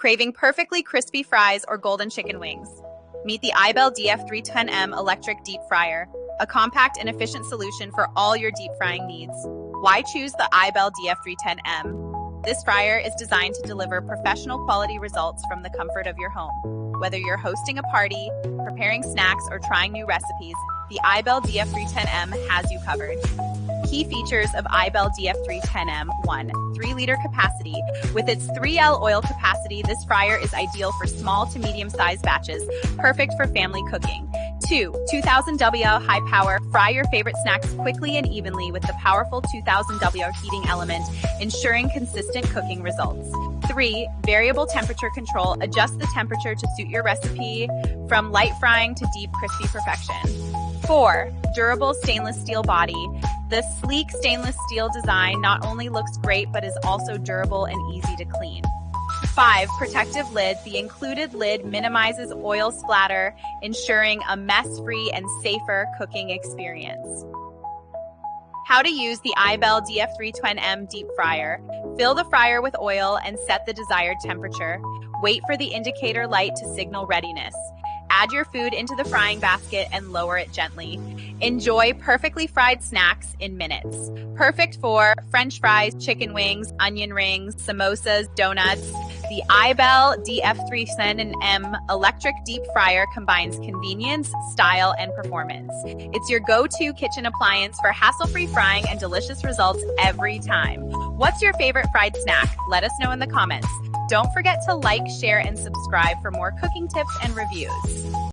Craving perfectly crispy fries or golden chicken wings? Meet the iBELL DF310M Electric Deep Fryer, a compact and efficient solution for all your deep frying needs. Why choose the iBELL DF310M? This fryer is designed to deliver professional quality results from the comfort of your home. Whether you're hosting a party, preparing snacks, or trying new recipes, the iBELL DF310M has you covered. Key features of iBELL DF310M: 1. 3-liter capacity. With its 3L oil capacity, this fryer is ideal for small to medium-sized batches, perfect for family cooking. 2. 2000 W high power. Fry your favorite snacks quickly and evenly with the powerful 2000 W heating element, ensuring consistent cooking results. 3. Variable temperature control. Adjust the temperature to suit your recipe, from light frying to deep crispy perfection. 4. Durable stainless steel body. The sleek stainless steel design not only looks great but is also durable and easy to clean. 5. Protective lid. The included lid minimizes oil splatter, ensuring a mess-free and safer cooking experience. How to use the iBELL DF310M Deep Fryer. Fill the fryer with oil and set the desired temperature. Wait for the indicator light to signal readiness. Add your food into the frying basket and lower it gently. Enjoy perfectly fried snacks in minutes. Perfect for French fries, chicken wings, onion rings, samosas, donuts. The iBELL DF310M Electric Deep Fryer combines convenience, style, and performance. It's your go-to kitchen appliance for hassle-free frying and delicious results every time. What's your favorite fried snack? Let us know in the comments. Don't forget to like, share, and subscribe for more cooking tips and reviews.